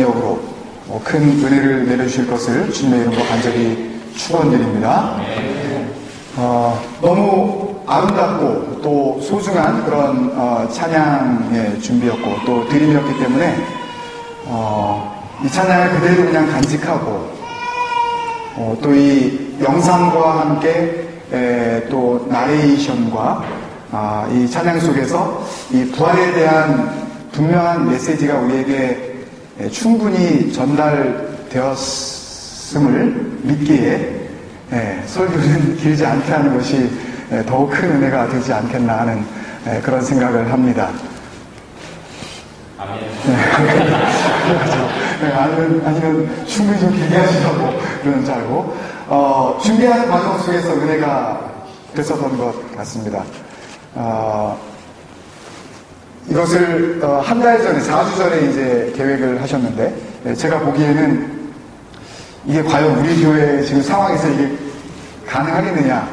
역으로 큰 은혜를 내려주실 것을 주님의 이름으로 간절히 축원드립니다. 너무 아름답고 또 소중한 그런 찬양의 준비였고 또 드림이었기 때문에 이 찬양을 그대로 그냥 간직하고 또 이 영상과 함께 또 나레이션과 이 찬양 속에서 이 부활에 대한 분명한 메시지가 우리에게 충분히 전달되었음을 믿기에 설교는 길지 않게 하는 것이 더욱 큰 은혜가 되지 않겠나 하는 그런 생각을 합니다. 아니면 충분히 좀 길게 하시라고 그러는 줄 알고 준비하는 과정 속에서 은혜가 됐었던 것 같습니다. 이것을 한 달 전에, 4주 전에 이제 계획을 하셨는데, 제가 보기에는 이게 과연 우리 교회 지금 상황에서 이게 가능하겠느냐.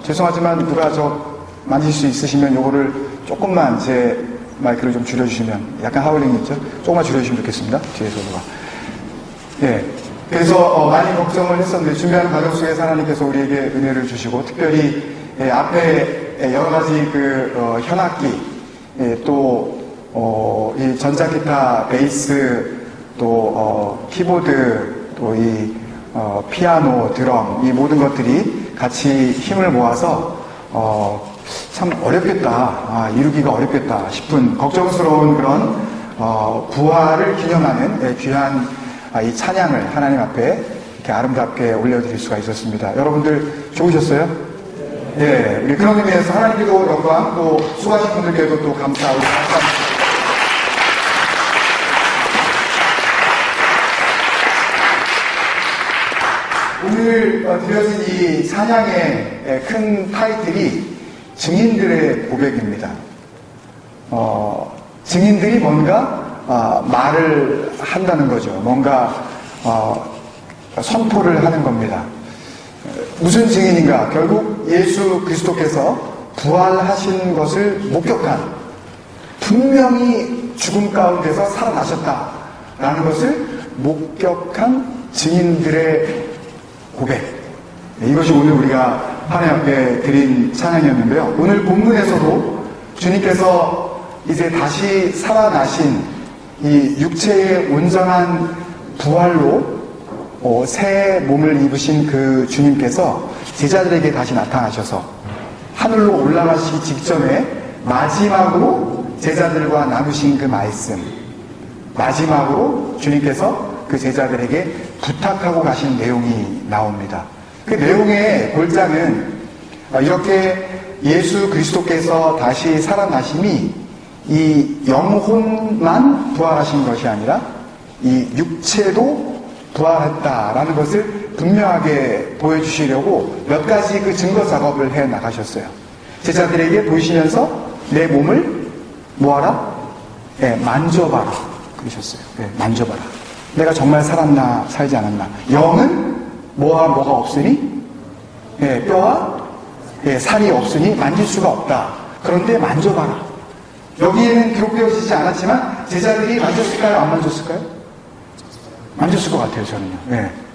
죄송하지만 누가 만질 수 있으시면 요거를 조금만 제 마이크를 좀 줄여주시면, 약간 하울링 있죠? 조금만 줄여주시면 좋겠습니다. 뒤에서 누가. 예. 그래서 많이 걱정을 했었는데, 준비하는 과정 속에서 하나님께서 우리에게 은혜를 주시고, 특별히 앞에 여러 가지 현악기, 또, 이 전자기타, 베이스, 또, 키보드, 또 이, 피아노, 드럼, 이 모든 것들이 같이 힘을 모아서, 참 어렵겠다, 이루기가 어렵겠다 싶은 걱정스러운 그런, 부활을 기념하는 귀한 이 찬양을 하나님 앞에 이렇게 아름답게 올려드릴 수가 있었습니다. 여러분들 좋으셨어요? 예, 우리 그런 의미에서 하나님께도 영광, 또 수고하신 분들께도 또 감사하고 감사합니다. 오늘 드려진 이 찬양의 큰 타이틀이 증인들의 고백입니다. 증인들이 뭔가 말을 한다는 거죠. 뭔가 선포를 하는 겁니다. 무슨 증인인가? 결국 예수 그리스도께서 부활하신 것을 목격한, 분명히 죽음 가운데서 살아나셨다라는 것을 목격한 증인들의 고백. 이것이 오늘 우리가 하나님 앞에 드린 찬양이었는데요. 오늘 본문에서도 주님께서 이제 다시 살아나신 이 육체의 온전한 부활로 새 몸을 입으신 그 주님께서 제자들에게 다시 나타나셔서 하늘로 올라가시기 직전에 마지막으로 제자들과 나누신 그 말씀, 마지막으로 주님께서 그 제자들에게 부탁하고 가신 내용이 나옵니다. 그 내용의 골자는 이렇게 예수 그리스도께서 다시 살아나심이 이 영혼만 부활하신 것이 아니라 이 육체도 부활했다라는 것을 분명하게 보여주시려고 몇 가지 그 증거 작업을 해 나가셨어요. 제자들에게 보이시면서 내 몸을 뭐하라? 만져봐라. 그러셨어요. 만져봐라. 내가 정말 살았나 살지 않았나. 영은 뭐가 없으니 뼈와 살이 없으니 만질 수가 없다. 그런데 만져봐라. 여기에는 기록되어지지 않았지만 제자들이 만졌을까요? 안 만졌을까요? 만졌을 것 같아요, 저는요.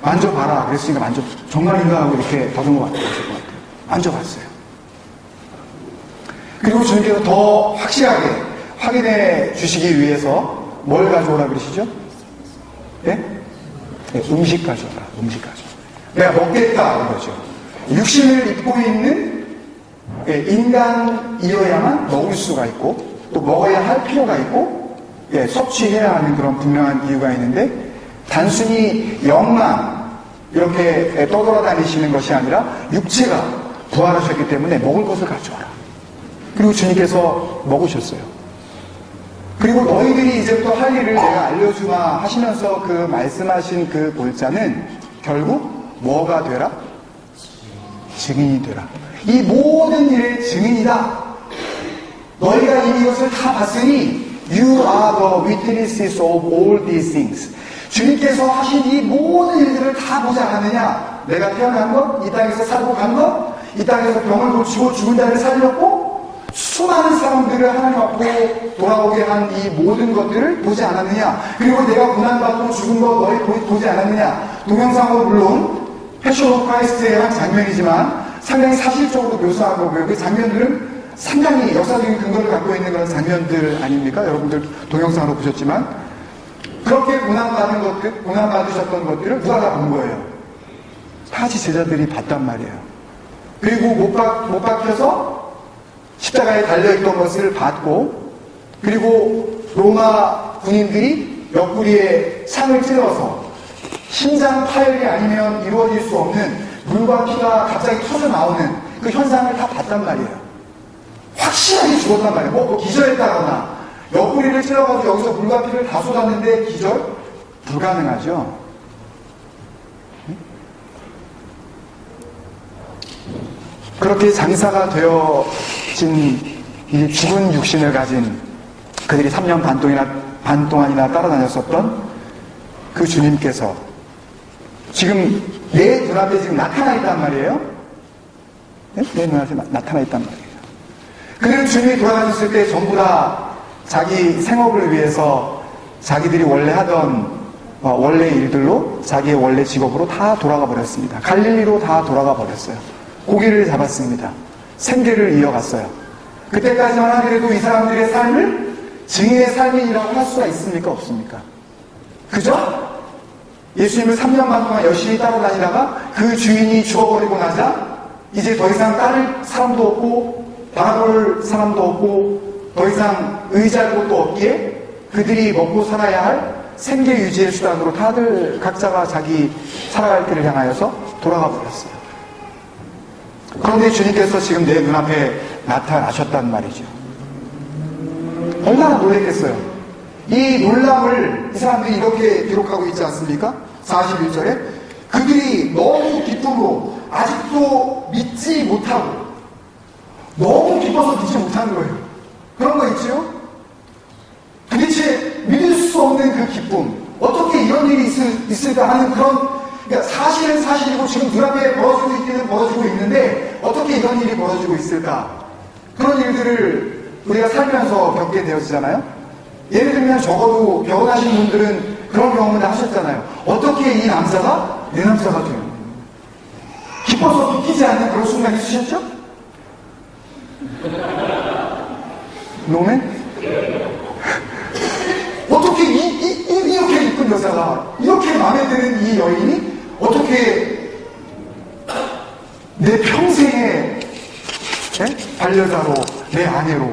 만져봐라. 그랬으니까 정말인가 하고 이렇게 더듬어 봤을 것 같아요. 만져봤어요. 그리고 주님께서 더 확실하게 확인해 주시기 위해서 뭘 가져오라 그러시죠? 음식 가져오라. 음식 가져오라. 내가 먹겠다. 이거죠. 육신을 입고 있는 인간이어야만 먹을 수가 있고 또 먹어야 할 필요가 있고 섭취해야 하는 그런 분명한 이유가 있는데 단순히 영만 이렇게 떠돌아다니시는 것이 아니라 육체가 부활하셨기 때문에 먹을 것을 가져와라. 그리고 주님께서 먹으셨어요. 그리고 너희들이 이제부터 할 일을 내가 알려주마 하시면서 그 말씀하신 그 골자는 결국 뭐가 되라? 증인이 되라. 이 모든 일의 증인이다. 너희가 이것을 다 봤으니 You are the witnesses of all these things. 주님께서 하신 이 모든 일들을 다 보지 않았느냐? 내가 태어난 것, 이 땅에서 살고 간 것, 이 땅에서 병을 고치고 죽은 자를 살렸고 수많은 사람들을 하나님 앞으로 돌아오게 한 이 모든 것들을 보지 않았느냐? 그리고 내가 고난받고 죽은 거 너희 보지 않았느냐? 동영상은 물론 패션 오브 크라이스트의 한 장면이지만 상당히 사실적으로 묘사한 거고요. 그 장면들은 상당히 역사적인 근거를 갖고 있는 그런 장면들 아닙니까? 여러분들 동영상으로 보셨지만 그렇게 고난받으셨던 것들을 누가 다 본 거예요? 타지 제자들이 봤단 말이에요. 그리고 못 박혀서 십자가에 달려있던 것을 봤고, 그리고 로마 군인들이 옆구리에 창을 찔러서 심장 파열이 아니면 이루어질 수 없는 물과 피가 갑자기 터져 나오는 그 현상을 다 봤단 말이에요. 확실하게 죽었단 말이에요. 뭐 기절했다거나 옆구리를 찔러가지고 여기서 물과 피를 다 쏟았는데 기절? 불가능하죠. 그렇게 장사가 되어진 이 죽은 육신을 가진 그들이 3년 반 동안이나 따라다녔었던 그 주님께서 지금 내 눈앞에 지금 나타나 있단 말이에요. 네? 내 눈앞에 나타나 있단 말이에요. 그들은 주님이 돌아가셨을 때 전부 다 자기 생업을 위해서 자기들이 원래 하던 원래 일들로 자기의 원래 직업으로 다 돌아가 버렸습니다. 갈릴리로 다 돌아가 버렸어요. 고기를 잡았습니다. 생계를 이어갔어요. 그때까지만 하더라도 이 사람들의 삶을 증인의 삶이라고 할 수가 있습니까? 없습니까? 그죠? 예수님을 3년 반 동안 열심히 따라다니다가 그 주인이 죽어버리고 나자 이제 더 이상 따를 사람도 없고 바라볼 사람도 없고 더 이상 의지할 곳도 없기에 그들이 먹고 살아야 할 생계 유지의 수단으로 다들 각자가 자기 살아갈 길을 향하여서 돌아가 버렸어요. 그런데 주님께서 지금 내 눈앞에 나타나셨단 말이죠. 얼마나 놀랬겠어요. 이 놀람을 이 사람들이 이렇게 기록하고 있지 않습니까? 41절에 그들이 너무 기쁨으로 아직도 믿지 못하고 너무 기뻐서 믿지 못하는 거예요. 그런 거 있지요? 도대체 믿을 수 없는 그 기쁨, 어떻게 이런 일이 있을까 하는 그런, 그러니까 사실은 사실이고 지금 눈앞에 벌어지고 있기는 벌어지고 있는데 어떻게 이런 일이 벌어지고 있을까? 그런 일들을 우리가 살면서 겪게 되어지잖아요. 예를 들면 적어도 결혼하신 분들은 그런 경험을 하셨잖아요. 어떻게 이 남자가 내 남자가 돼요? 기뻐서 믿기지 않는 그런 순간 있으셨죠? 노맨? 어떻게 이렇게 이쁜 여자가, 이렇게 마음에 드는 이 여인이 어떻게 내 평생의 반려자로, 내 아내로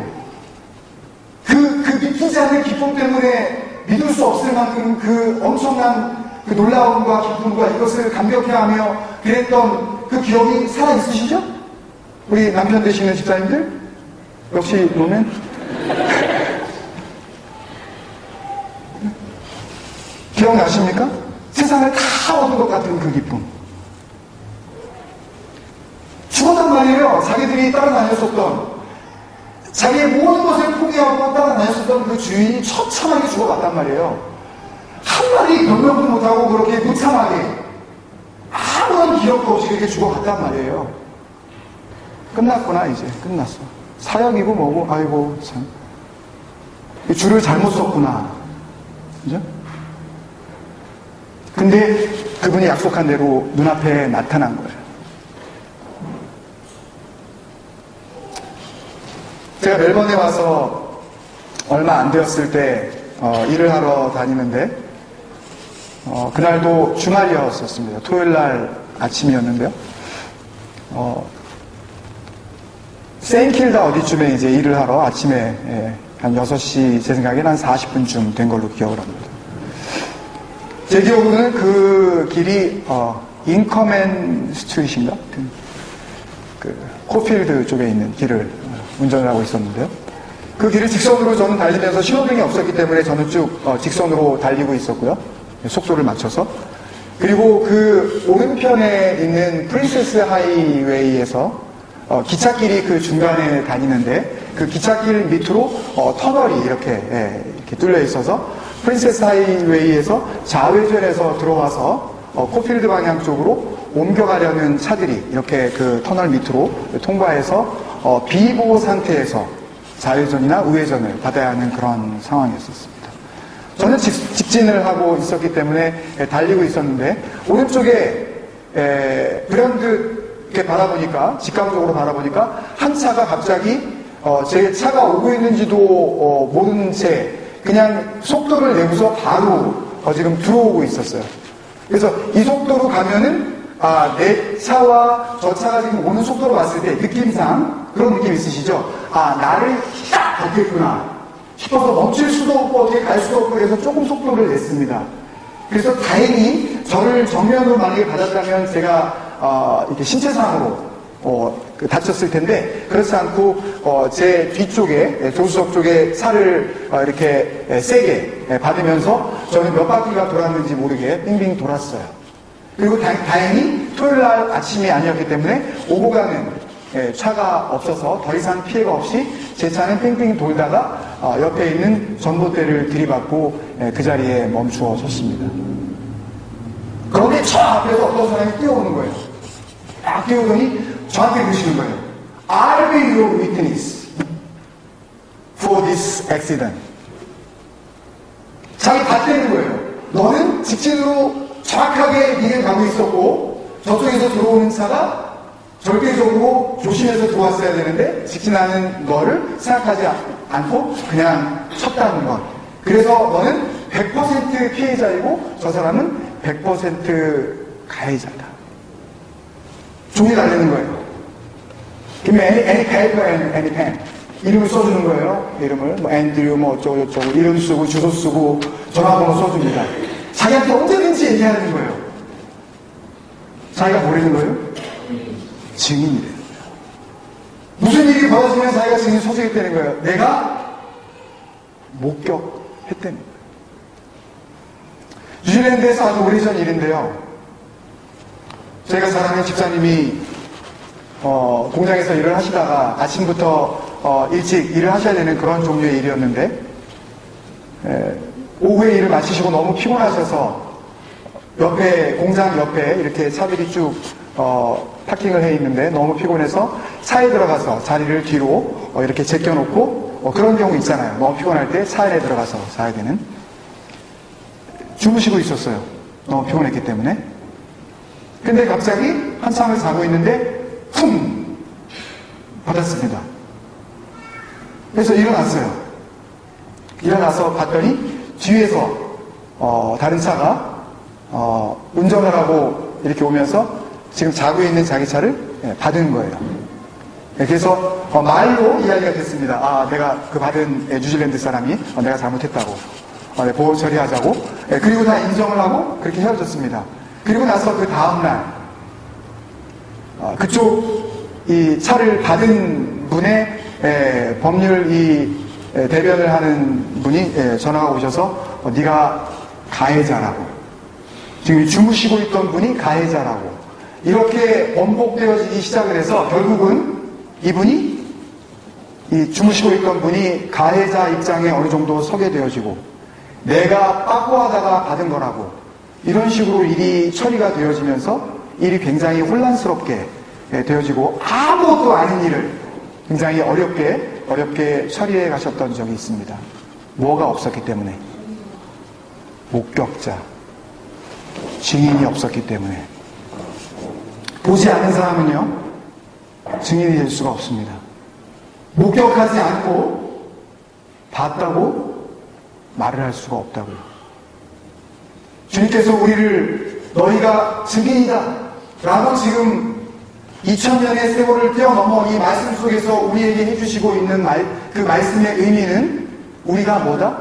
그 믿기지 않는 기쁨 때문에 믿을 수 없을 만큼 그 엄청난 그 놀라움과 기쁨과 이것을 감격해하며 그랬던 그 기억이 살아있으시죠? 우리 남편 되시는 집사님들? 역시 노맨? 기억나십니까? 세상을 다 얻은 것 같은 그 기쁨. 죽었단 말이에요. 자기들이 따라다녔었던, 자기의 모든 것을 포기하고 따라다녔었던 그 주인이 처참하게 죽어갔단 말이에요. 한마디 변명도 못하고 그렇게 무참하게 아무런 기억도 없이 그렇게 죽어갔단 말이에요. 끝났구나. 이제 끝났어. 사역이고 뭐고, 아이고 참 줄을 잘못 썼구나. 그죠? 근데 그분이 약속한 대로 눈앞에 나타난 거예요. 제가 멜번에 와서 얼마 안 되었을 때 일을 하러 다니는데 그날도 주말이었었습니다. 토요일날 아침이었는데요. 세인킬다 어디쯤에 이제 일을 하러 아침에 한 6시, 제 생각에는 한 40분쯤 된 걸로 기억을 합니다. 제 기억으로는 그 길이 잉커맨 스트리트인가? 그 코필드 쪽에 있는 길을 운전을 하고 있었는데요. 그 길을 직선으로 저는 달리면서 신호등이 없었기 때문에 저는 쭉 직선으로 달리고 있었고요. 속도를 맞춰서. 그리고 그 오른편에 있는 프린세스 하이웨이에서 기찻길이 그 중간에 다니는데 그 기찻길 밑으로 터널이 이렇게 뚫려 있어서 프린세스 하이웨이에서 좌회전해서 들어와서 코필드 방향 쪽으로 옮겨가려는 차들이 이렇게 그 터널 밑으로 통과해서 비보호 상태에서 좌회전이나 우회전을 받아야 하는 그런 상황이었습니다. 저는 직진을 하고 있었기 때문에 달리고 있었는데 오른쪽에 브랜드 이렇게 바라보니까 직각적으로 바라보니까 한 차가 갑자기 제 차가 오고 있는지도 모르는 채 그냥 속도를 내고서 바로 지금 들어오고 있었어요. 그래서 이 속도로 가면은 내 차와 저 차가 지금 오는 속도로 봤을 때 느낌상 그런 느낌 있으시죠? 나를 딱 덮겠구나 싶어서 멈출 수도 없고 어떻게 갈 수도 없고 그래서 조금 속도를 냈습니다. 그래서 다행히 저를 정면으로 만약에 받았다면 제가 이렇게 신체상으로 다쳤을 텐데 그렇지 않고 제 뒤쪽에 조수석 쪽에 살을 이렇게 세게 받으면서 저는 몇 바퀴가 돌았는지 모르게 빙빙 돌았어요. 그리고 다행히 토요일 날 아침이 아니었기 때문에 오고 가는 차가 없어서 더 이상 피해가 없이 제 차는 빙빙 돌다가 옆에 있는 전봇대를 들이받고 그 자리에 멈추어 섰습니다. 그런데 저 앞에서 어떤 사람이 뛰어오는 거예요. 딱 뛰어오더니 저한테 그러시는 거예요. I'll be your witness for this accident. 자기 봤다는 거예요. 너는 직진으로 정확하게 길을 가고 있었고 저쪽에서 들어오는 차가 절대적으로 조심해서 들어왔어야 되는데 직진하는 거를 생각하지 않고 그냥 쳤다는 것. 그래서 너는 100% 피해자이고 저 사람은 100% 가해자다. 종이 날리는 거예요. 그러면 any paper and any pen. 이름을 써주는 거예요. 이름을 뭐 앤드류 뭐 어쩌고 저쩌고 이름 쓰고 주소 쓰고 전화번호 써줍니다. 자기한테 언제든지 얘기하는 거예요. 자기가 뭐라는 거예요? 증인이 되는 거예요. 무슨 일이 벌어지면 자기가 증인이 서주겠다는 거예요. 내가 목격했다는 거예요. 뉴질랜드에서 아주 오래전 일인데요. 제가 잘 아는 집사님이 공장에서 일을 하시다가 아침부터 일찍 일을 하셔야 되는 그런 종류의 일이었는데 오후에 일을 마치시고 너무 피곤하셔서 공장 옆에 이렇게 차들이 쭉 파킹을 해 있는데 너무 피곤해서 차에 들어가서 자리를 뒤로 이렇게 제껴놓고 그런 경우 있잖아요. 너무 피곤할 때 차 안에 들어가서 자야 되는. 주무시고 있었어요. 너무 피곤했기 때문에. 근데 갑자기 한참을 자고 있는데 쿵! 받았습니다. 그래서 일어났어요. 일어나서 봤더니 뒤에서 다른 차가 운전을 하고 이렇게 오면서 지금 자고 있는 자기 차를 받은 거예요. 그래서 말로 이야기가 됐습니다. 내가 그 받은 뉴질랜드 사람이 내가 잘못했다고 보호 처리하자고. 그리고 다 인정을 하고 그렇게 헤어졌습니다. 그리고 나서 그 다음날 그쪽 이 차를 받은 분의 법률 대변을 하는 분이 전화가 오셔서 네가 가해자라고, 지금 주무시고 있던 분이 가해자라고 이렇게 번복되어지기 시작을 해서 결국은 이분이 이 주무시고 있던 분이 가해자 입장에 어느 정도 서게 되어지고 내가 빠꾸하다가 받은 거라고 이런 식으로 일이 처리가 되어지면서 일이 굉장히 혼란스럽게 되어지고 아무것도 아닌 일을 굉장히 어렵게 처리해 가셨던 적이 있습니다. 뭐가 없었기 때문에? 목격자, 증인이 없었기 때문에. 보지 않는 사람은요, 증인이 될 수가 없습니다. 목격하지 않고 봤다고 말을 할 수가 없다고요. 주님께서 우리를 너희가 증인이다 라고 지금 2000년의 세월을 뛰어넘어 이 말씀 속에서 우리에게 해주시고 있는 그 말씀의 의미는 우리가 뭐다?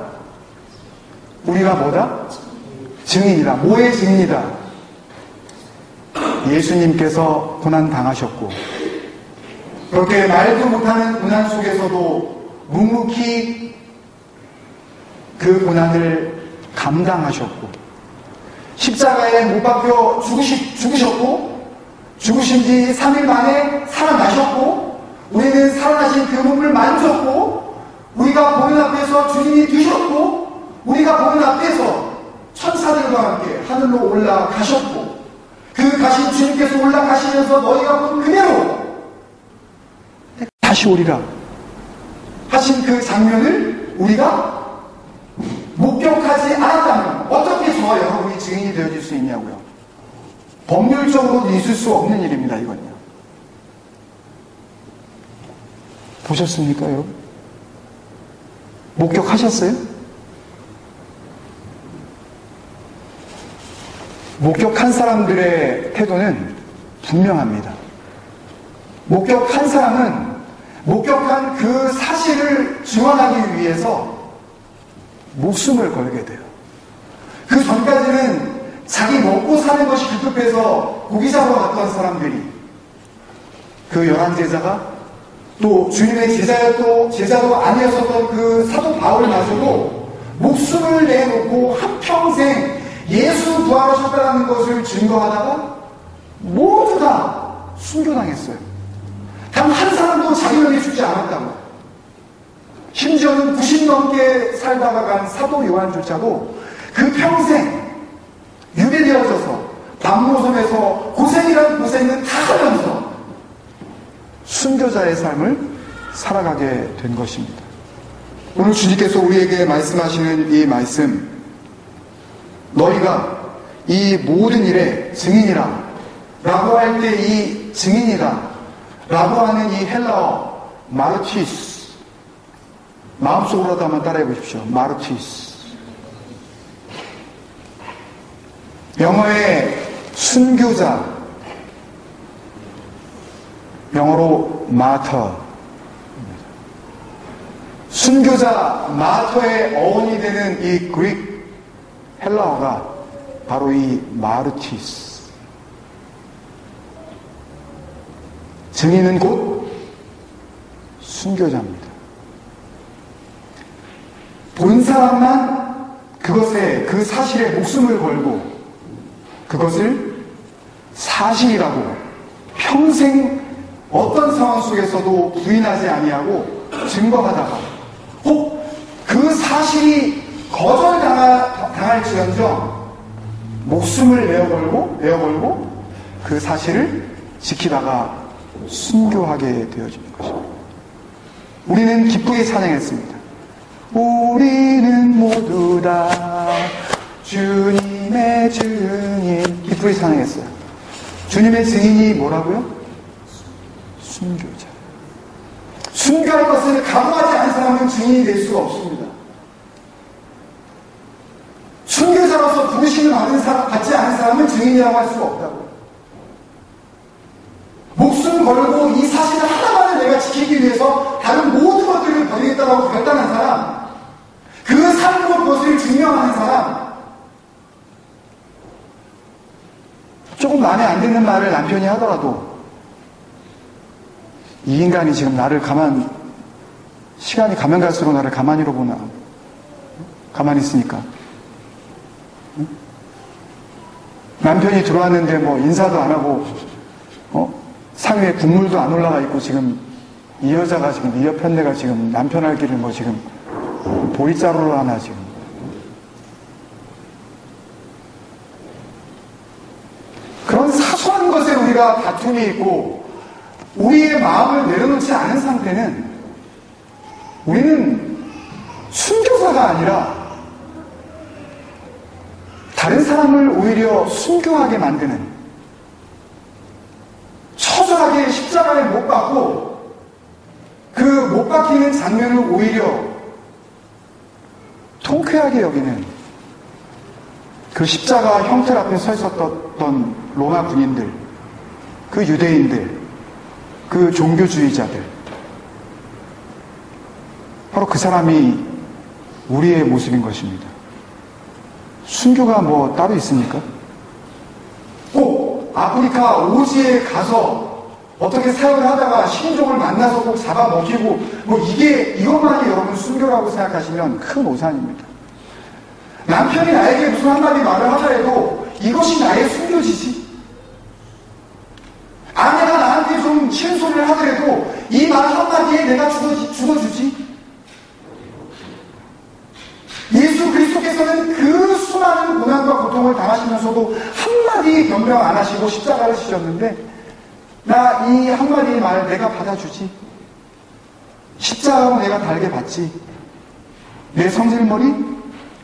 우리가 뭐다? 증인이다. 뭐의 증인이다? 예수님께서 고난 당하셨고 그렇게 말도 못하는 고난 속에서도 묵묵히 그 고난을 감당하셨고 십자가에 못 박혀 죽으셨고 죽으신 지 3일 만에 살아나셨고 우리는 살아나신 그 몸을 만졌고 우리가 보는 앞에서 주님이 되셨고 우리가 보는 앞에서 천사들과 함께 하늘로 올라가셨고 그 거룩하신 주님께서 올라가시면서 너희가 본 그대로 다시 오리라 하신 그 장면을 우리가 목격하지 않았다면 어떻게 저와 여러분이 증인이 되어질 수 있냐고요. 법률적으로도 있을 수 없는 일입니다. 이건요. 보셨습니까, 여러분? 목격하셨어요? 목격한 사람들의 태도는 분명합니다. 목격한 사람은 목격한 그 사실을 증언하기 위해서 목숨을 걸게 돼요. 그 전까지는 자기 먹고 사는 것이 급급해서 고기 잡으러 갔던 사람들이 그 11제자가 또 주님의 제자도 아니었었던 그 사도 바울마저도 목숨을 내놓고 한평생 예수 부활하셨다는 것을 증거하다가 모두 다 순교당했어요. 단 한 사람도 자기 명에 죽지 않았다고. 심지어는 90 넘게 살다가 간 사도 요한조차도 그 평생 유배되어져서 밤노섬에서 고생이란 고생은 다 하면서 순교자의 삶을 살아가게 된 것입니다. 오늘 주님께서 우리에게 말씀하시는 이 말씀, 너희가 이 모든 일의 증인이라 라고 할 때 이 증인이다 라고 하는 이 헬라어 마르티스, 마음속으로도 한번 따라해 보십시오. 마르티스. 영어의 순교자, 영어로 마터. 순교자 마터의 어원이 되는 이 그릭 헬라어가 바로 이 마르티스. 증인은 곧 순교자입니다. 본 사람만 그것에, 그 사실에 목숨을 걸고 그것을 사실이라고 평생 어떤 상황 속에서도 부인하지 아니하고 증거하다가 혹 그 사실이 거절당할지언정 목숨을 내어걸고 그 사실을 지키다가 순교하게 되어지는 것입니다. 우리는 기쁘게 찬양했습니다. 우리는 모두 다 주님의 증인. 기쁘게 찬양했어요. 주님의 증인이 뭐라고요? 순교자. 순교할 것을 감화하지 않은 사람은 증인이 될 수가 없습니다. 순교자로서 부르심을 받지 않은 사람은 증인이라고 할 수가 없다고. 목숨 걸고 이 사실을 하나만을 내가 지키기 위해서 다른 모든 것들을 버리겠다고 결단한 사람, 그 삶으로 그것을 증명하는 사람, 조금 마음에 안 드는 말을 남편이 하더라도 이 인간이 지금 나를 시간이 가면 갈수록 나를 가만히로 보나. 가만히 있으니까. 응? 남편이 들어왔는데 뭐 인사도 안 하고, 상위에 국물도 안 올라가 있고 지금 이 여자가 지금 이 옆에 내가 지금 남편 알기를 뭐 지금 보리자루로 하나 지금. 그런 사소한 것에 우리가 다툼이 있고 우리의 마음을 내려놓지 않은 상태는 우리는 순교자가 아니라 다른 사람을 오히려 순교하게 만드는, 처절하게 십자가에 못 박고 그 못 박히는 장면을 오히려 통쾌하게 여기는 그 십자가 형틀 앞에 서 있었던 로마 군인들, 그 유대인들, 그 종교주의자들, 바로 그 사람이 우리의 모습인 것입니다. 순교가 뭐 따로 있습니까? 꼭 아프리카 오지에 가서 어떻게 사역을 하다가 신종을 만나서 꼭 잡아먹히고 뭐 이것만이 여러분 순교라고 생각하시면 큰 오산입니다. 남편이 나에게 무슨 한마디 말을 하더라도 이것이 나의 순교지지. 아내가 나한테 좀 싫은 소리를 하더라도 이 말 한마디에 내가 죽어주지. 예수 그리스도께서는 그 수많은 고난과 고통을 당하시면서도 한마디 아무리 변명 안 하시고 십자가를 지셨는데 나 이 한마디 말 내가 받아주지. 십자가로 내가 달게 받지. 내 성질머리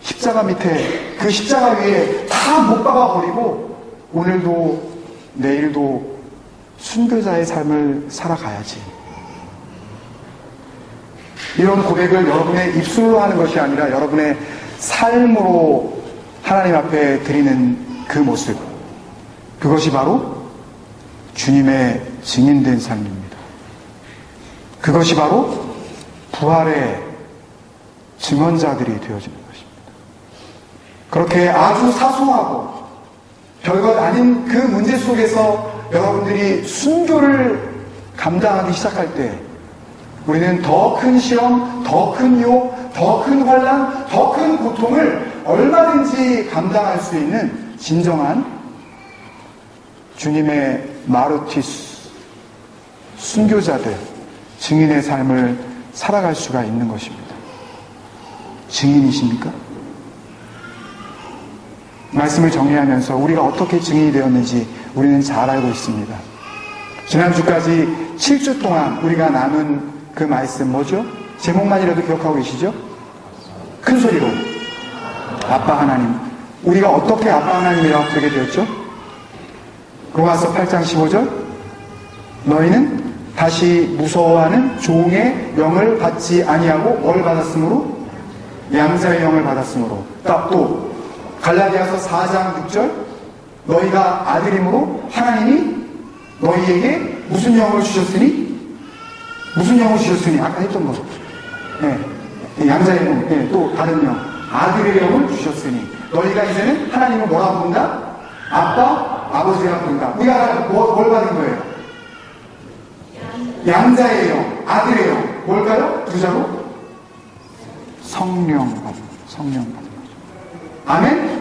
십자가 밑에 그 십자가 위에 다 못 박아버리고 오늘도 내일도 순교자의 삶을 살아가야지. 이런 고백을 여러분의 입술로 하는 것이 아니라 여러분의 삶으로 하나님 앞에 드리는 그 모습, 그것이 바로 주님의 증인된 삶입니다. 그것이 바로 부활의 증언자들이 되어지는 것입니다. 그렇게 아주 사소하고 별것 아닌 그 문제 속에서 여러분들이 순교를 감당하기 시작할 때 우리는 더 큰 시험, 더 큰 유혹, 더 큰 환난, 더 큰 고통을 얼마든지 감당할 수 있는 진정한 주님의 마르티스, 순교자들, 증인의 삶을 살아갈 수가 있는 것입니다. 증인이십니까? 말씀을 정리하면서 우리가 어떻게 증인이 되었는지 우리는 잘 알고 있습니다. 지난주까지 7주 동안 우리가 나눈 그 말씀 뭐죠? 제목만이라도 기억하고 계시죠? 큰 소리로 아빠 하나님. 우리가 어떻게 아빠 하나님이라고 되게 되었죠? 로마서 8장 15절 너희는 다시 무서워하는 종의 영을 받지 아니하고 뭘 받았으므로? 양자의 영을 받았으므로. 또 갈라디아서 4장 6절 너희가 아들임으로 하나님이 너희에게 무슨 영을 주셨으니? 무슨 영을 주셨으니? 아까 했던 거. 네. 양자의 영, 네. 또 다른 영. 아들의 영을 주셨으니. 너희가 이제는 하나님을 뭐라고 부른다? 아빠, 아버지라고 부른다. 우리가 뭘 받은 거예요? 양자의 영, 아들의 영. 뭘까요? 두 자로? 성령 받은 거죠. 아멘?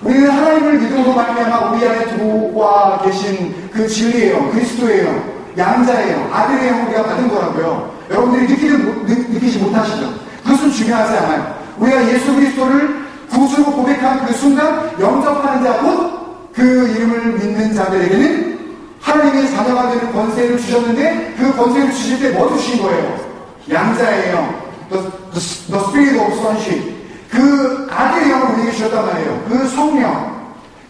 우리는 하나님을 믿음으로 말미암아 우리 안에 들어와 계신 그 진리의 영, 그리스도의 영, 양자의 영, 아들의 영을 우리가 받은 거라고요. 여러분들이 느끼지 못하시죠? 그것은 중요하지 않아요. 우리가 예수 그리스도를 구주로 고백한 그 순간 영접하는 자, 곧 그 이름을 믿는 자들에게는 하나님의 자녀가 되는 권세를 주셨는데 그 권세를 주실 때 뭐 주신 거예요? 양자의 영, the spirit of sonship. 그 아들의 영을 우리에게 주셨단 말이에요.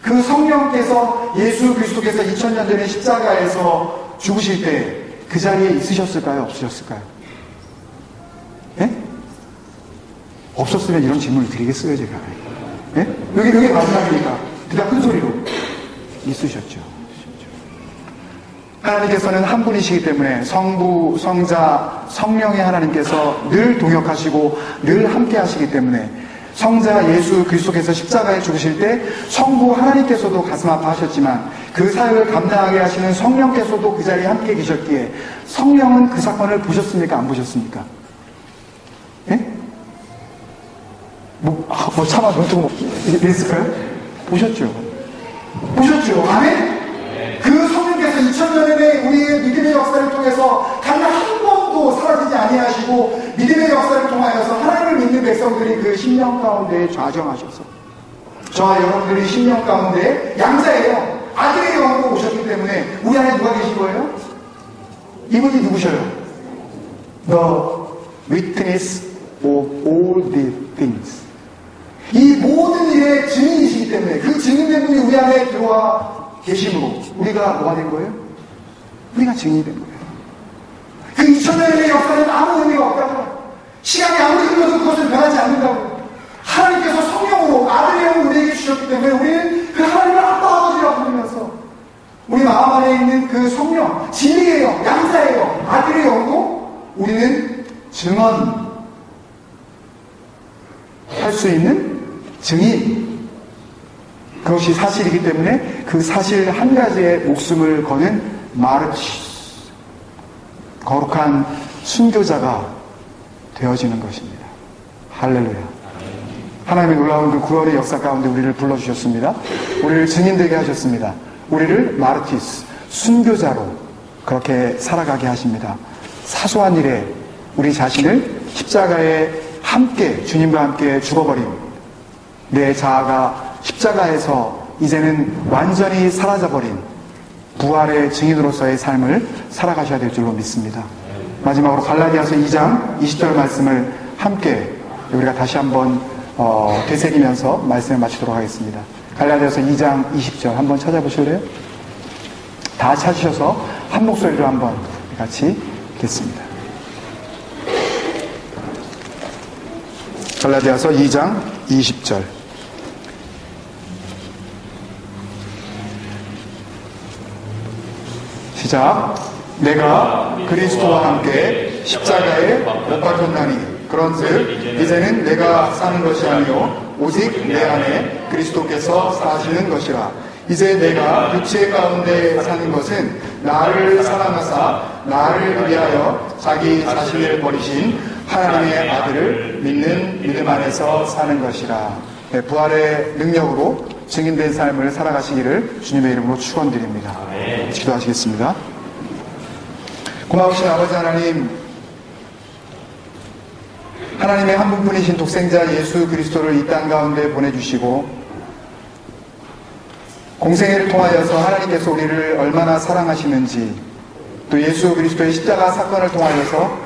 그 성령께서 예수 그리스도께서 2000년 전에 십자가에서 죽으실 때 그 자리에 있으셨을까요? 없으셨을까요? 예? 없었으면 이런 질문을 드리겠어요, 제가. 예? 여기 마지막이니까. 그다 큰 소리로. 있으셨죠. 하나님께서는 한 분이시기 때문에 성부, 성자, 성령의 하나님께서 늘 동역하시고 늘 함께 하시기 때문에 성자 예수 그리스도께서 십자가에 죽으실 때 성부 하나님께서도 가슴 아파하셨지만 그 사역을 감당하게 하시는 성령께서도 그 자리에 함께 계셨기에 성령은 그 사건을 보셨습니까? 안 보셨습니까? 예? 차마 눈 뜨고 이랬을까요? 보셨죠? 보셨죠? 아멘? 그 성령께서 2000년에 우리의 믿음의 역사를 통해서 단 한 번도 사라지지 아니하시고 믿음의 역사를 통하여서 하나님을 믿는 백성들이 그 심령 가운데 좌정하셔서 저와 여러분들이 심령 가운데 양자예요. 아들의 영으로 오셨기 때문에 우리 안에 누가 계신 거예요? 이분이 누구셔요? The witness of all the things. 이 모든 일의 증인이시기 때문에 그 증인된 분이 우리 안에 들어와 계심으로 우리가 뭐가 된 거예요? 우리가 증인이 된 거예요. 그 2000년의 역사는 아무 의미가 없다고. 시간이 아무리 흘러도 그것은 변하지 않는다고. 하나님께서 성령으로 아들의 영을 우리에게 주셨기 때문에 우리는 그 하나님을 아빠 아버지라고 부르면서 우리 마음 안에 있는 그 성령, 진리의 영, 양자의 영, 아들의 영도 우리는 증언할 수 있는 증인. 그것이 사실이기 때문에 그 사실 한 가지에 목숨을 거는 마르티스, 거룩한 순교자가 되어지는 것입니다. 할렐루야. 하나님의 놀라운 그 구원의 역사 가운데 우리를 불러주셨습니다. 우리를 증인되게 하셨습니다. 우리를 마르티스, 순교자로 그렇게 살아가게 하십니다. 사소한 일에 우리 자신을 십자가에 함께, 주님과 함께 죽어버린 내 자아가 십자가에서 이제는 완전히 사라져버린 부활의 증인으로서의 삶을 살아가셔야 될 줄로 믿습니다. 마지막으로 갈라디아서 2장 20절 말씀을 함께 우리가 다시 한번 되새기면서 말씀을 마치도록 하겠습니다. 갈라디아서 2장 20절 한번 찾아보실래요? 다 찾으셔서 한 목소리로 한번 같이 읽겠습니다. 갈라디아서 2장 20절. 시작. 내가 그리스도와 함께 십자가에 못 박혔나니 그런즉 이제는 내가 사는 것이 아니요 오직 내 안에 그리스도께서 사시는 것이라. 이제 내가 육체 가운데 사는 것은 나를 사랑하사 나를 위하여 자기 자신을 버리신 하나님의 아들을 믿는 믿음 안에서 사는 것이라. 네, 부활의 능력으로 증인된 삶을 살아가시기를 주님의 이름으로 축원드립니다. 기도하시겠습니다. 고마우신 아버지 하나님, 하나님의 한 분뿐이신 독생자 예수 그리스도를 이 땅 가운데 보내주시고 공생애를 통하여서 하나님께서 우리를 얼마나 사랑하시는지, 또 예수 그리스도의 십자가 사건을 통하여서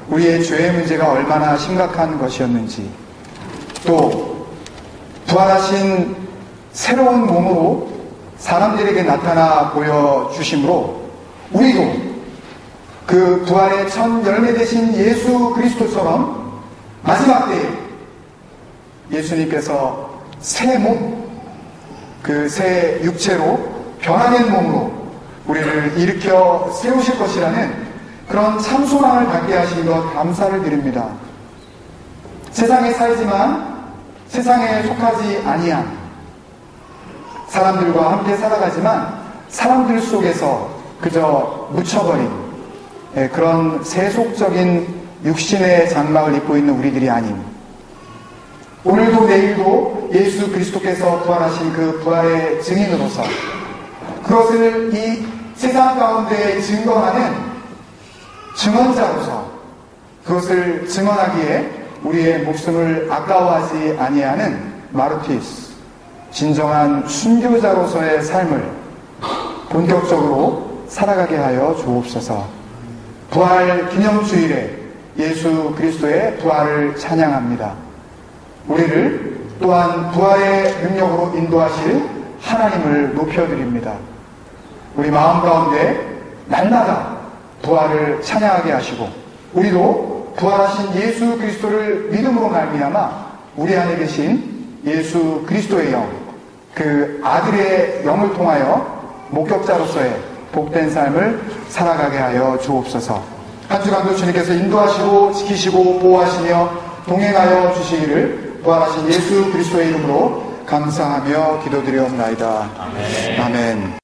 우리의 죄의 문제가 얼마나 심각한 것이었는지, 또 부활하신 새로운 몸으로 사람들에게 나타나 보여주심으로 우리도 그 부활의 첫 열매 되신 예수 그리스도처럼 마지막 때에 예수님께서 새 몸, 그 새 육체로 변화된 몸으로 우리를 일으켜 세우실 것이라는 그런 참소망을 갖게 하신 것 감사를 드립니다. 세상에 살지만 세상에 속하지 아니한 사람들과 함께 살아가지만 사람들 속에서 그저 묻혀버린 그런 세속적인 육신의 장막을 입고 있는 우리들이 아닌, 오늘도 내일도 예수 그리스도께서 부활하신 그 부활의 증인으로서 그것을 이 세상 가운데 증거하는 증언자로서 그것을 증언하기에 우리의 목숨을 아까워하지 아니하는 마르티스, 진정한 순교자로서의 삶을 본격적으로 살아가게 하여 주옵소서. 부활 기념주일에 예수 그리스도의 부활을 찬양합니다. 우리를 또한 부활의 능력으로 인도하실 하나님을 높여드립니다. 우리 마음 가운데 날마다 부활을 찬양하게 하시고 우리도 부활하신 예수 그리스도를 믿음으로 말미암아 우리 안에 계신 예수 그리스도의 영, 그 아들의 영을 통하여 목격자로서의 복된 삶을 살아가게 하여 주옵소서. 한 주간도 주님께서 인도하시고 지키시고 보호하시며 동행하여 주시기를 부활하신 예수 그리스도의 이름으로 감사하며 기도드리옵나이다. 아멘. 아멘.